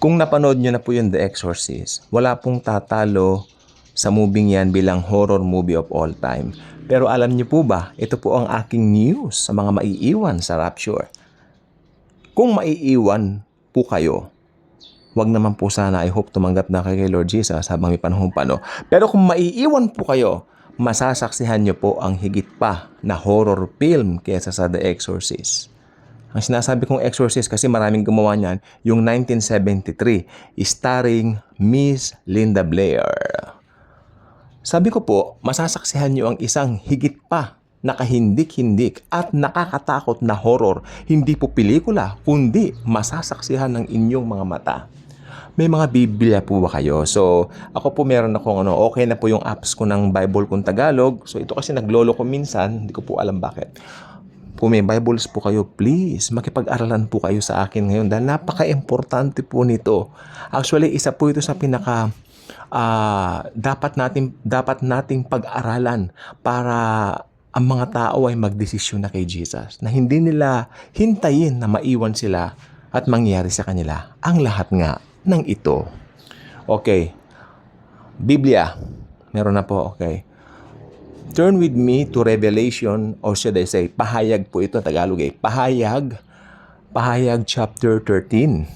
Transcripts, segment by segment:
Kung napanood nyo na po yung The Exorcist, wala pong tatalo sa movie yan bilang horror movie of all time. Pero alam nyo po ba, ito po ang aking news sa mga maiiwan sa rapture. Kung maiiwan po kayo, wag naman po sana, I hope tumanggap na kayo kay Lord Jesus habang may panahon pa, no? Pero kung maiiwan po kayo, masasaksihan nyo po ang higit pa na horror film kaysa sa The Exorcist. Ang sinasabi kong Exorcist kasi maraming gumawa niyan, yung 1973, starring Miss Linda Blair. Sabi ko po, masasaksihan nyo ang isang higit pa nakahindik-hindik at nakakatakot na horror. Hindi po pelikula, kundi masasaksihan ng inyong mga mata. May mga Biblia po ba kayo? So, ako po meron akong okay na po yung apps ko ng Bible kung Tagalog. So, ito kasi naglolo ko minsan, hindi ko po alam bakit. Kung may Bibles po kayo, please, makipag-aralan po kayo sa akin ngayon dahil napaka-importante po nito. Actually, isa po ito sa pinaka dapat nating pag-aralan para ang mga tao ay magdesisyon na kay Jesus. Na hindi nila hintayin na maiwan sila at mangyari sa kanila ang lahat nga ng ito. Okay. Biblia. Meron na po, okay. Turn with me to Revelation, or should I say, pahayag po ito, Tagalog eh. Pahayag chapter 13.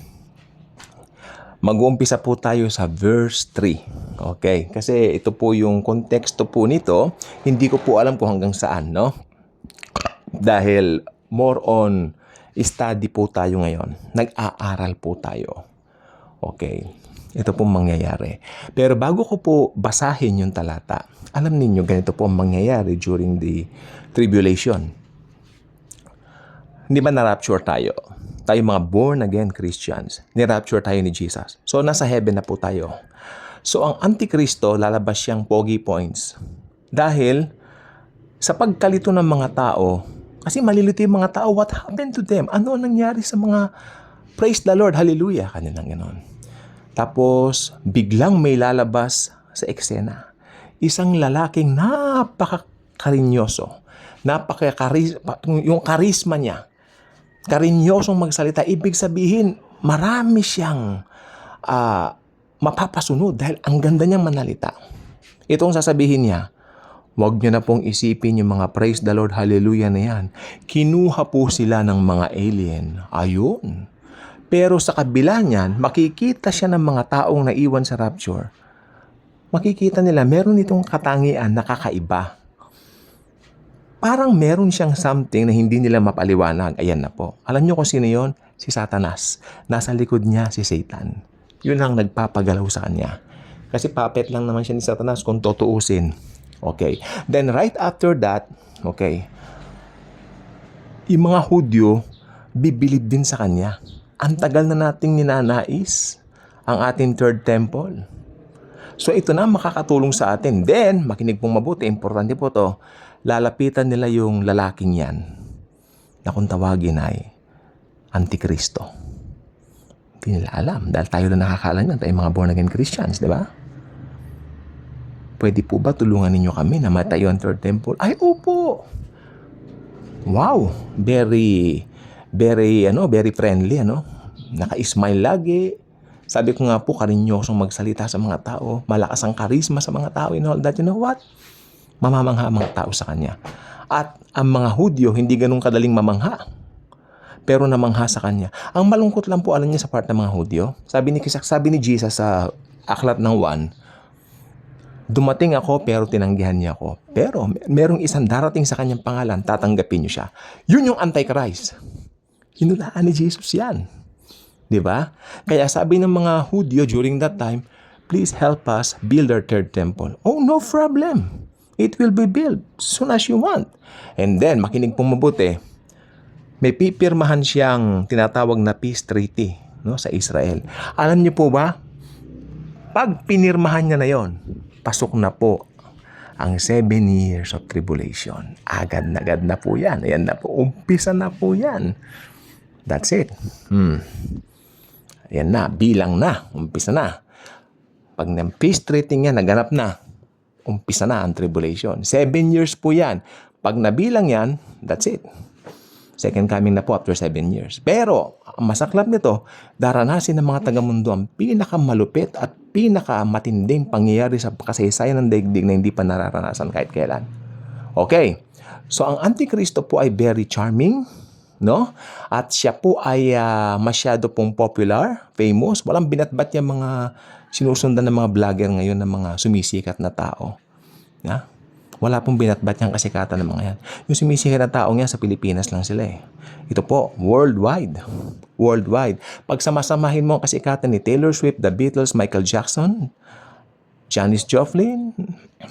Mag-uumpisa po tayo sa verse 3. Okay, kasi ito po yung konteksto po nito. Hindi ko po alam kung hanggang saan, no? Dahil more on study po tayo ngayon. Nag-aaral po tayo. Okay. Ito pong mangyayari. Pero bago ko po basahin yung talata, alam ninyo, ganito po ang mangyayari during the tribulation. Hindi ba na-rapture tayo? Tayo mga born-again Christians. Ni-rapture tayo ni Jesus. So, nasa heaven na po tayo. So, ang Antikristo, lalabas siyang pogi points. Dahil, sa pagkalito ng mga tao, kasi malilito yung mga tao, what happened to them? Ano ang nangyari sa mga, praise the Lord, hallelujah, kanilang ganon. Tapos, biglang may lalabas sa eksena. Isang lalaking napaka-karinyoso. Yung karisma niya. Karinyosong magsalita. Ibig sabihin, marami siyang mapapasunod dahil ang ganda niyang manalita. Itong sasabihin niya, wag niyo na pong isipin yung mga praise the Lord, hallelujah na yan. Kinuha po sila ng mga alien. Ayun. Pero sa kabila niyan, makikita siya ng mga taong naiwan sa rapture. Makikita nila, meron itong katangian na kakaiba. Parang meron siyang something na hindi nila mapaliwanag. Ayan na po. Alam niyo kung sino yon? Si Satanas. Nasa likod niya si Satan. Yun ang nagpapagalaw sa kanya. Kasi puppet lang naman siya ni Satanas kung tutuusin. Okay. Then right after that, okay, yung mga Hudyo, bibilib din sa kanya. Ang tagal na nating ninanais ang ating third temple. So ito na makakatulong sa atin. Then, makinig pong mabuti, importante po to, lalapitan nila yung lalaking yan na kung tawagin ay Antikristo. Hindi nila alam dahil tayo lang nakakaalam yan, tayo mga born-again Christians, di ba? Pwede po ba tulungan ninyo kami na matayo ang third temple? Ay, opo! Wow! Very friendly, Naka-smile lagi. Sabi ko nga po, karinyosong magsalita sa mga tao. Malakas ang karisma sa mga tao and all that. You know what? Mamamangha ang mga tao sa kanya. At ang mga Hudyo, hindi ganun kadaling mamangha. Pero namangha sa kanya. Ang malungkot lang po, alam niya sa part ng mga Hudyo. Sabi ni Jesus sa Aklat ng 1, dumating ako pero tinanggihan niya ako. Pero merong isang darating sa kanyang pangalan, tatanggapin niyo siya. Yun yung Antichrist. Hinulaan ni Jesus yan. Di ba? Kaya sabi ng mga Hudyo during that time, please help us build our third temple. Oh, no problem. It will be built soon as you want. And then, makinig pong mabuti, may pipirmahan siyang tinatawag na peace treaty, sa Israel. Alam niyo po ba, pag pinirmahan niya na yon, pasok na po ang 7 years of tribulation. Agad na po yan. Ayan na po. Umpisa na po yan. That's it. Ayan na. Bilang na. Umpisa na. Pag ng peace treaty niya, naganap na. Umpisa na ang tribulation. 7 years po yan. Pag nabilang yan, that's it. Second coming na po after 7 years. Pero, ang masaklap nito, daranasin ng mga taga-mundo ang pinakamalupit at pinakamatinding pangyayari sa kasaysayan ng daigdig na hindi pa nararanasan kahit kailan. Okay. So, ang Antikristo po ay very charming, no? At siya po ay masyado pong popular, famous. Walang binatbat yung mga sinusundan ng mga vlogger ngayon ng mga sumisikat na tao. Na? Wala pong binatbat yung kasikatan ng mga yan. Yung sumisikat na tao niya sa Pilipinas lang sila eh. Ito po, worldwide. Worldwide. Pag samasamahin mo ang kasikatan ni Taylor Swift, The Beatles, Michael Jackson, Janis Joplin,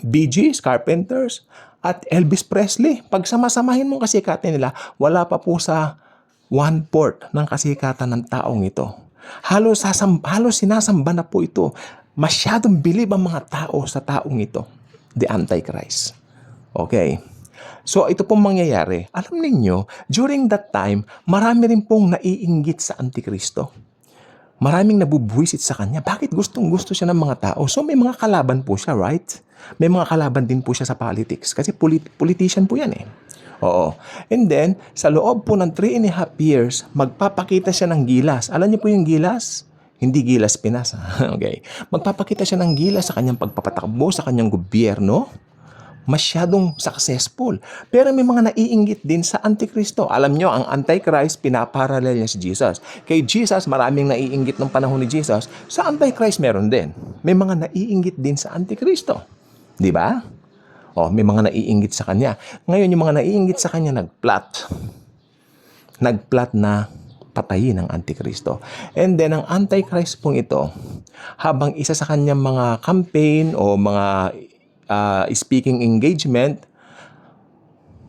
Bee Gees, Carpenters, at Elvis Presley. Pag samasamahin mo ang kasikatan nila, wala pa po sa 1/4 ng kasikatan ng taong ito. Halos sinasamba na po ito. Masyadong bilib ang mga tao sa taong ito. The Antichrist. Okay. So, ito pong mangyayari. Alam ninyo, during that time, marami rin pong naiinggit sa Antikristo. Maraming nabubuwisit sa kanya. Bakit gustong-gusto siya ng mga tao? So, may mga kalaban po siya, right? May mga kalaban din po siya sa politics. Kasi politician po yan eh. Oo. And then, sa loob po ng 3.5 years, magpapakita siya ng gilas. Alam niyo po yung gilas? Hindi gilas Pinas. Okay. Magpapakita siya ng gilas sa kanyang pagpapatakbo, sa kanyang gobyerno. Masyadong successful. Pero may mga naiinggit din sa Antikristo. Alam nyo, ang Antichrist, pinaparallel niya si Jesus. Kay Jesus, maraming naiinggit ng panahon ni Jesus. Sa Antichrist, meron din. May mga naiinggit din sa Antikristo. Di ba? O, may mga naiinggit sa kanya. Ngayon, yung mga naiinggit sa kanya, nagplot. Nagplot na patayin ang Antikristo. And then, ang Antichrist pong ito, habang isa sa kanyang mga campaign o mga speaking engagement,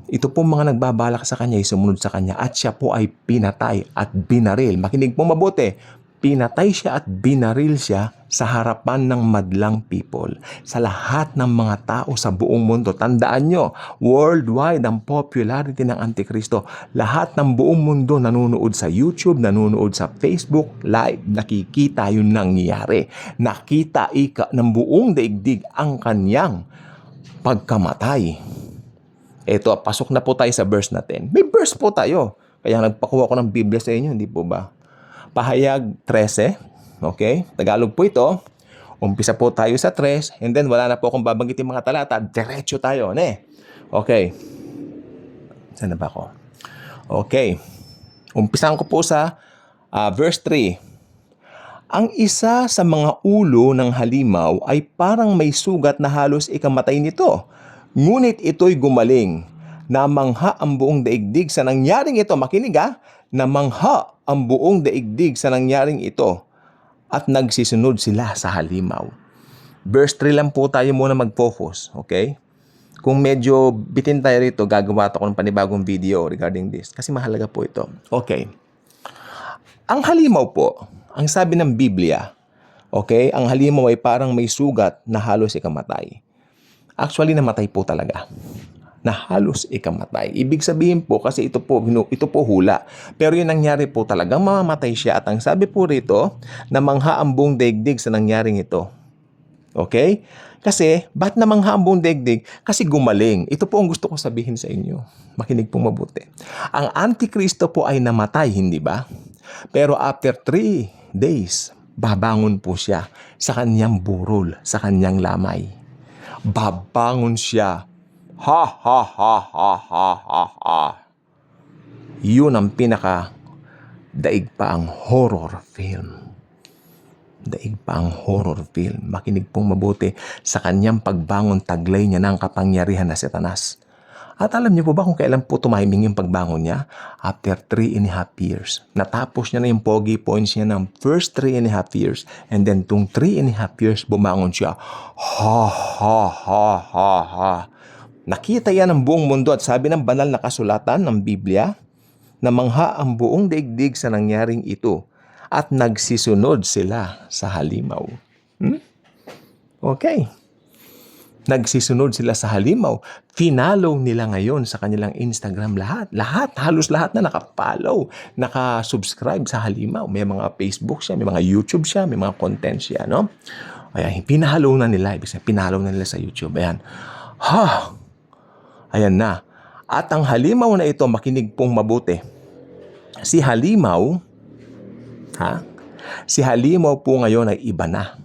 ito po mga nagbabalak sa kanya, sumunod sa kanya, at siya po ay pinatay at binaril. Makinig po mabuti, pinatay siya at binaril siya sa harapan ng madlang people, sa lahat ng mga tao sa buong mundo. Tandaan nyo, worldwide ang popularity ng Antikristo. Lahat ng buong mundo nanonood sa YouTube, nanonood sa Facebook, live, nakikita yung nangyayari. Nakita ng buong daigdig ang kanyang pagkamatay. Eto, pasok na po tayo sa verse natin. May verse po tayo. Kaya nagpakuha ko ng Biblia sa inyo, hindi po ba? Pahayag 13. Okay? Tagalog po ito. Umpisa po tayo sa 3. And then, wala na po akong babanggitin mga talata. Diretso tayo. Okay. Saan na ba ako? Okay. Umpisan ko po sa verse 3. Ang isa sa mga ulo ng halimaw ay parang may sugat na halos ikamatay nito. Ngunit ito'y gumaling. Namangha ang buong daigdig sa nangyaring ito. Makinig namangha ang buong daigdig sa nangyaring ito. At nagsisunod sila sa halimaw. Verse 3 lang po tayo muna mag-focus. Okay? Kung medyo bitin tayo rito, gagawa ako ng panibagong video regarding this. Kasi mahalaga po ito. Okay. Ang halimaw po, ang sabi ng Biblia, okay, ang halimaw ay parang may sugat na halos ikamatay. Actually, namatay po talaga. Na halos ikamatay. Ibig sabihin po, kasi ito po hula. Pero yung nangyari po talagang mamamatay siya. At ang sabi po rito, namangha ang buong daigdig sa nangyaring ito. Okay? Kasi, ba't namangha ang buong daigdig? Kasi gumaling. Ito po ang gusto ko sabihin sa inyo. Makinig pong mabuti. Ang Antikristo po ay namatay, hindi ba? Pero after 3 days, babangon po siya sa kanyang burol, sa kanyang lamay. Babangon siya. Ha, ha, ha, ha, ha, ha, ha. Yun ang daig pa ang horror film. Daig pa ang horror film. Makinig pong mabuti, sa kanyang pagbangon, taglay niya ng kapangyarihan na Satanas. At alam niyo po ba kung kailan po tumiming yung pagbangon niya? After 3.5 years. Natapos niya na yung pogi points niya ng first 3.5 years. And then, tung 3.5 years, bumangon siya. Ha, ha, ha, ha, ha. Nakita yan ng buong mundo at sabi ng banal na kasulatan ng Biblia, namangha ang buong daigdig sa nangyaring ito at nagsisunod sila sa halimaw. Okay. Nagsisunod sila sa halimaw. Finalo nila ngayon sa kanilang Instagram lahat. Halos lahat na nakapollow, nakasubscribe sa halimaw. May mga Facebook siya, may mga YouTube siya, may mga content siya, no? Ayan, pinahalo na nila. Ibig sabihin, pinahalo na nila sa YouTube. Ayan. Ayan na. At ang halimaw na ito, makinig pong mabuti. Si halimaw, si halimaw po ngayon ay iba na.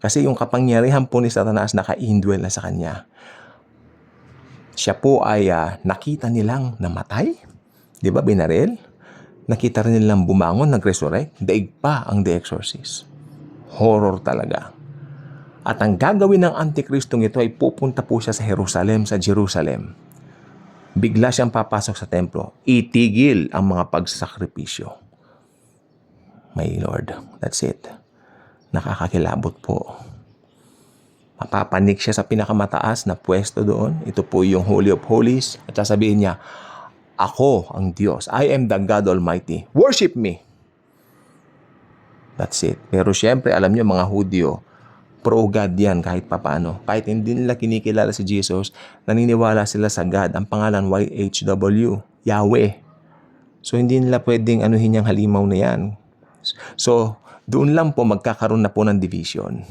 Kasi yung kapangyarihan po ni Satanas naka-indwell na sa kanya. Siya po ay nakita nilang namatay. Di ba, binaril? Nakita rin nilang bumangon, nag-resurrect. Daig pa ang The Exorcist. Horror talaga. At ang gagawin ng Antikristong ito ay pupunta po siya sa Jerusalem. Bigla siyang papasok sa templo. Itigil ang mga pagsakripisyo. My Lord, that's it. Nakakakilabot po. Mapapanik siya sa pinakamataas na pwesto doon. Ito po yung Holy of Holies. At sasabihin niya, ako ang Diyos. I am the God Almighty. Worship me. That's it. Pero syempre, alam niyo mga Hudyo, pro-God yan kahit papaano. Kahit hindi nila kinikilala si Jesus, naniniwala sila sa God. Ang pangalan, YHW, Yahweh. So, hindi nila pwedeng anuhin yung halimaw na yan. So, doon lang po magkakaroon na po ng division.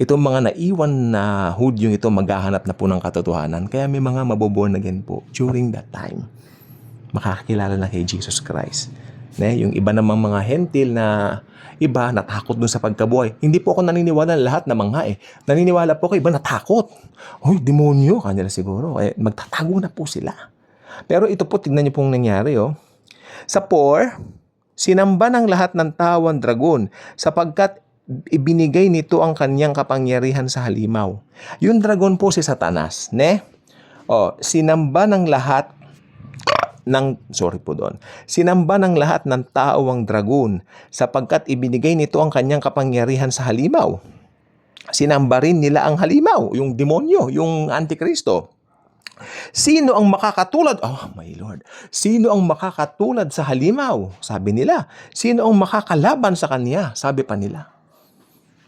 Itong mga naiwan na Hudyong ito, maghahanap na po ng katotohanan. Kaya may mga maboborn again po during that time. Makakakilala na kay Jesus Christ. Yung iba namang mga hentil na iba natakot dun sa pagkabuhay. Hindi po ako naniniwala lahat na mga Naniniwala po ako iba natakot. Hoy, demonyo, kanya na siguro. Magtatago na po sila. Pero ito po, tignan niyo pong nangyari. Sa 4, sinamba ng lahat ng tao ang dragon sapagkat ibinigay nito ang kanyang kapangyarihan sa halimaw. Yung dragon po si Satanas. Sinamba ng lahat Sinamba ng lahat ng tao ang dragon sapagkat ibinigay nito ang kanyang kapangyarihan sa halimaw. Sinamba rin nila ang halimaw, yung demonyo, yung Antikristo. Sino ang makakatulad? Oh my Lord. Sino ang makakatulad sa halimaw? Sabi nila. Sino ang makakalaban sa kanya? Sabi pa nila.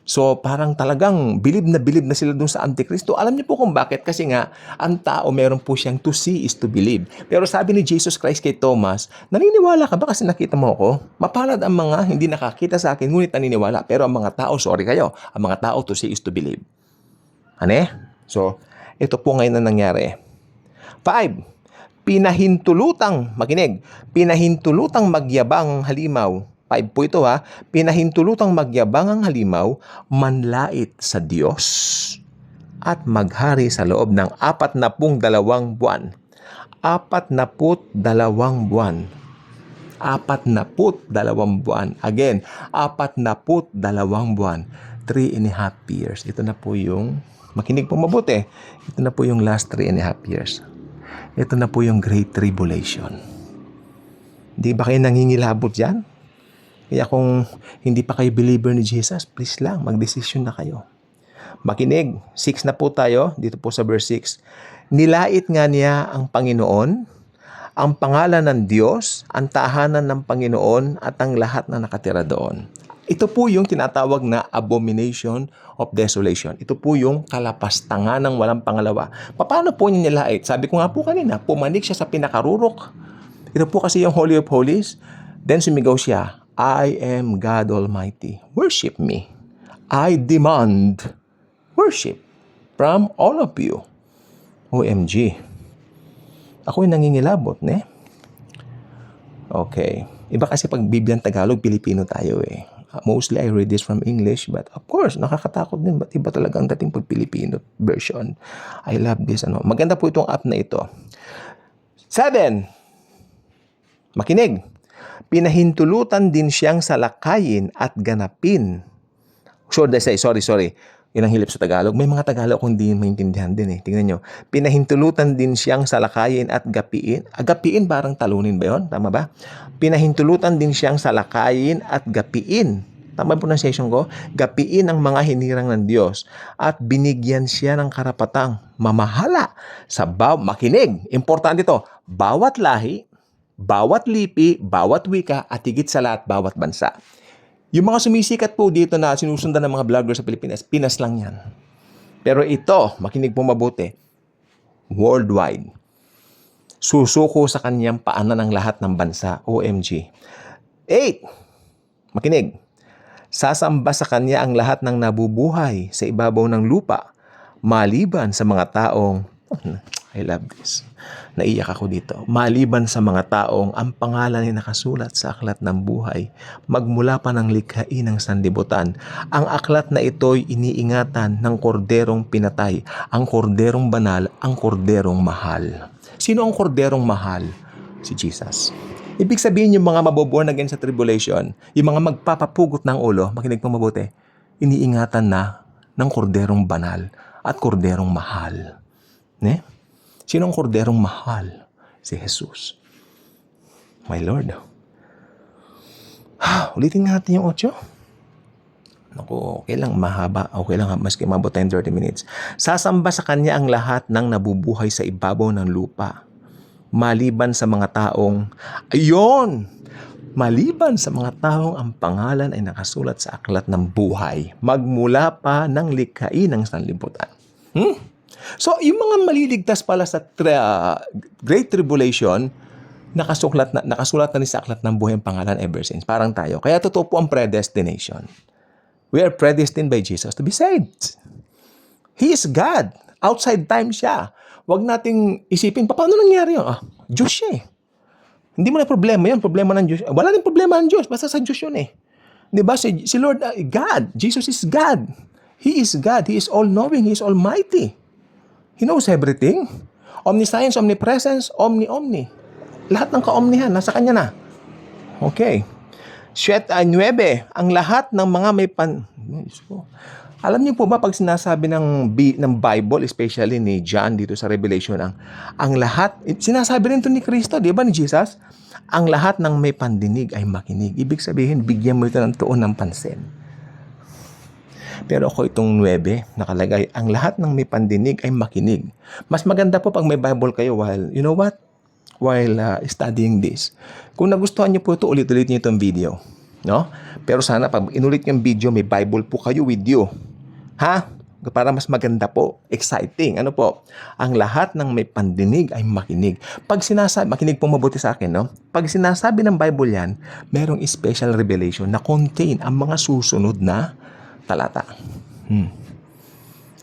So, parang talagang bilib na sila dun sa Antikristo. Alam niyo po kung bakit? Kasi nga, ang tao meron po siyang to see is to believe. Pero sabi ni Jesus Christ kay Thomas, naniniwala ka ba kasi nakita mo ako? Mapalad ang mga hindi nakakita sa akin, ngunit naniniwala. Pero ang mga tao, sorry kayo, ang mga tao to see is to believe. So, ito po ngayon na nangyari. 5. Pinahintulutang magyabang ang halimaw. 5 po ito pinahintulutang magyabang ang halimaw, manlait sa Diyos at maghari sa loob ng 42 buwan. 42 buwan. 42 buwan. Again, 42 buwan. 3.5 years. Ito na po yung, makinig po mabuti, ito na po yung last 3.5 years. Ito na po yung Great Tribulation. Di ba kayo nangingilabot dyan? Kaya kung hindi pa kayo believer ni Jesus, please lang, magdesisyon na kayo. Makinig, 6 na po tayo, dito po sa verse 6. Nilait nga niya ang Panginoon, ang pangalan ng Diyos, ang tahanan ng Panginoon at ang lahat na nakatira doon. Ito po yung tinatawag na abomination of desolation. Ito po yung kalapastangan ng walang pangalawa. Paano po niya nilait? Sabi ko nga po kanina, pumanik siya sa pinakarurok. Ito po kasi yung Holy of Holies. Then sumigaw siya, I am God Almighty. Worship me. I demand worship from all of you. OMG. Ako yung nangingilabot, Okay. Iba kasi pag Biblia Tagalog, Pilipino tayo Mostly I read this from English, but of course, nakakatakot din. Ba't iba talaga ang dating pag Pilipino version? I love this. Maganda po itong app na ito. 7. Makinig. Pinahintulutan din siyang salakayin at ganapin. Sorry. Yun ang hilip sa Tagalog. May mga Tagalog kung hindi maintindihan din Tingnan nyo. Pinahintulutan din siyang salakayin at gapiin. Gapiin parang talunin ba yun? Tama ba? Pinahintulutan din siyang salakayin at gapiin. Tama yung pronunciation ko? Gapiin ang mga hinirang ng Diyos. At binigyan siya ng karapatang mamahala sa makinig. Importante ito. Bawat lahi, bawat lipi, bawat wika, at higit sa lahat, bawat bansa. Yung mga sumisikat po dito na sinusundan ng mga vlogger sa Pilipinas, Pinas lang yan. Pero ito, makinig po mabuti, worldwide. Susuko sa kanyang paanan ng lahat ng bansa. OMG. 8. Makinig. Sasamba sa kanya ang lahat ng nabubuhay sa ibabaw ng lupa, maliban sa mga taong, I love this. Naiyak ako dito. Maliban sa mga taong ang pangalan ay nakasulat sa aklat ng buhay, magmula pa ng likhain ng sanlibutan, ang aklat na ito'y iniingatan ng korderong pinatay, ang korderong banal, ang korderong mahal. Sino ang korderong mahal? Si Jesus. Ibig sabihin yung mga maboborn again sa tribulation, yung mga magpapapugot ng ulo, makinig pong mabuti, iniingatan na ng korderong banal at korderong mahal. Ne? Sino ang korderong mahal? Si Jesus. My Lord. Ulitin natin yung 8. Naku, okay lang, mahaba. Okay lang, maski mabot tayong 30 minutes. Sasamba sa kanya ang lahat ng nabubuhay sa ibabaw ng lupa. Maliban sa mga taong, maliban sa mga taong ang pangalan ay nakasulat sa aklat ng buhay, magmula pa ng likhain ng sanlibutan. So, yung mga maliligtas pala sa Great Tribulation, nakasulat na ni sa aklat ng buhay ang pangalan ever since. Parang tayo. Kaya totoo po ang predestination. We are predestined by Jesus to be saved. He is God. Outside time siya. Huwag nating isipin, paano nangyari yun? Diyos siya eh. Hindi mo na problema yun. Problema ng Diyos. Wala rin problema ng Diyos. Basta sa Diyos yun eh. Diba? Si Lord, God. Jesus is God. He is God. He is all-knowing. He is almighty. He knows everything. Omniscience, omnipresence, omni-omni. Lahat ng kaomnihan, nasa Kanya na. Okay. 9, ang lahat ng mga may Alam niyo po ba, pag sinasabi ng Bible, especially ni John dito sa Revelation, ang lahat, sinasabi rin ito ni Kristo, di ba, ni Jesus? Ang lahat ng may pandinig ay makinig. Ibig sabihin, bigyan mo ito ng tuon ng pansin. Pero ako itong 9, nakalagay, ang lahat ng may pandinig ay makinig. Mas maganda po pag may Bible kayo while, you know what? While studying this. Kung nagustuhan niyo po ito, ulit-ulit niyo itong video. No? Pero sana pag inulit yung video, may Bible po kayo with you. Ha? Para mas maganda po. Exciting. Ano po? Ang lahat ng may pandinig ay makinig. Pag sinasabi, makinig po mabuti sa akin, no? Pag sinasabi ng Bible yan, merong special revelation na contain ang mga susunod na talata.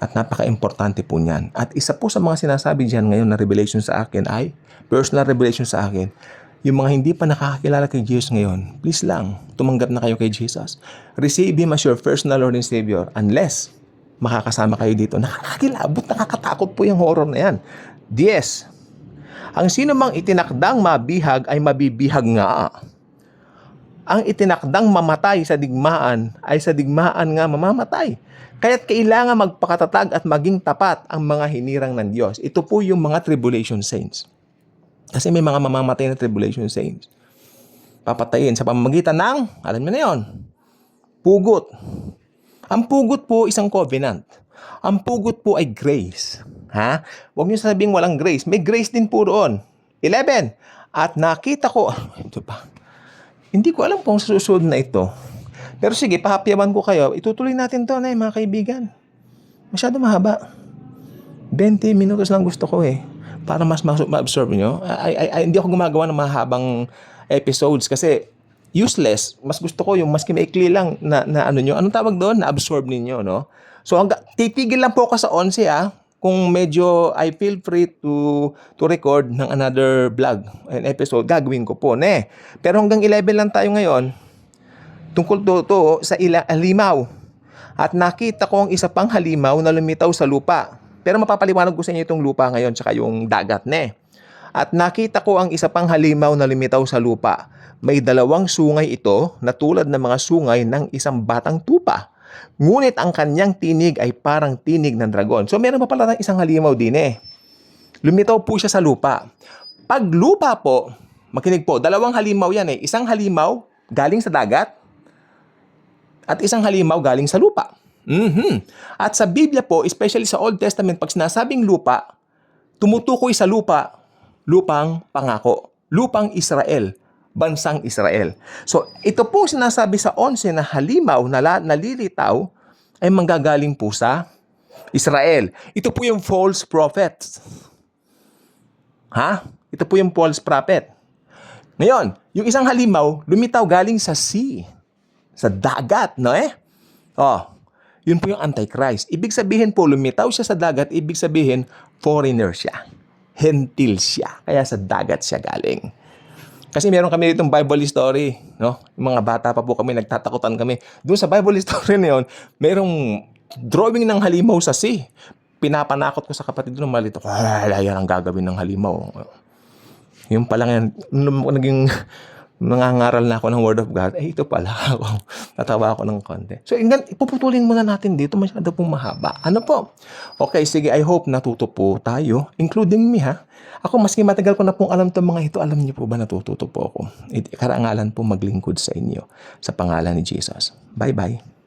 At napaka-importante po niyan. At isa po sa mga sinasabi diyan ngayon na revelation sa akin ay, personal revelation sa akin, yung mga hindi pa nakakakilala kay Jesus ngayon, please lang, tumanggap na kayo kay Jesus. Receive Him as your personal Lord and Savior unless makakasama kayo dito. Nakakakilabot, nakakatakot po yung horror na yan. 10. Ang sino mang itinakdang mabihag ay mabibihag nga. Ang itinakdang mamatay sa digmaan ay sa digmaan nga mamamatay. Kaya't kailangan magpakatatag at maging tapat ang mga hinirang ng Diyos. Ito po yung mga tribulation saints. Kasi may mga mamamatay na tribulation saints. Papatayin sa pamamagitan ng, alam mo na yun, pugot. Ang pugot po isang covenant. Ang pugot po ay grace. Ha? Huwag niyo sabihin walang grace. May grace din po doon. 11. At nakita ko, ito pa. Hindi ko alam kung susunod na ito. Pero sige, pahapyawan ko kayo. Itutuloy natin to na mga kaibigan. Masyado mahaba. 20 minutos lang gusto ko eh. Para mas ma-absorb nyo. Hindi ako gumagawa ng mahabang episodes kasi useless. Mas gusto ko yung maski maikli lang na ano nyo. Anong tawag doon? Na-absorb ninyo, no? So, titigil lang po ako sa 11 Kung medyo I feel free to record ng another vlog, an episode, gagawin ko po, ne. Pero hanggang 11 lang tayo ngayon. Tungkol to sa halimaw. At nakita ko ang isa pang halimaw na lumitaw sa lupa. Pero mapapaliwanag ko sa inyo itong lupa ngayon tsaka yung dagat, ne. At nakita ko ang isa pang halimaw na lumitaw sa lupa. May 2 sungay ito na tulad ng mga sungay ng isang batang tupa. Ngunit ang kanyang tinig ay parang tinig ng dragon. So meron pa pala ng isang halimaw din eh. Lumitaw po siya sa lupa. Pag lupa po, makinig po, 2 halimaw yan eh. Isang halimaw galing sa dagat at isang halimaw galing sa lupa. At sa Biblia po, especially sa Old Testament, pag sinasabing lupa, tumutukoy sa lupa, lupang pangako, lupang Israel, bansang Israel. So, ito po sinasabi sa 11 na halimaw na nalilitaw ay manggagaling po sa Israel. Ito po yung false prophet. Ha? Ito po yung false prophet. Ngayon, yung isang halimaw, lumitaw galing sa sea. Sa dagat, no eh? Yun po yung Antichrist. Ibig sabihin po, lumitaw siya sa dagat, ibig sabihin, foreigner siya. hentil siya. Kaya sa dagat siya galing. Kasi meron kami ditong Bible story, no? Yung mga bata pa po kami, nagtatakutan kami. Doon sa Bible story na yun, merong drawing ng halimaw sa sea. Pinapanakot ko sa kapatid ko ng maliit. Yan ang gagawin ng halimaw. Yung pala yan, nung naging nangangaral na ako ng Word of God, ito pala ako. Natawa ako ng konti. So, ipuputulin muna natin dito. Masyado pong mahaba. Ano po? Okay, sige. I hope natuto po tayo, including me, ha? Ako, maski matagal ko na pong alam itong mga ito, alam niyo po ba natututo po ako? Karangalan po maglingkod sa inyo sa pangalan ni Jesus. Bye-bye.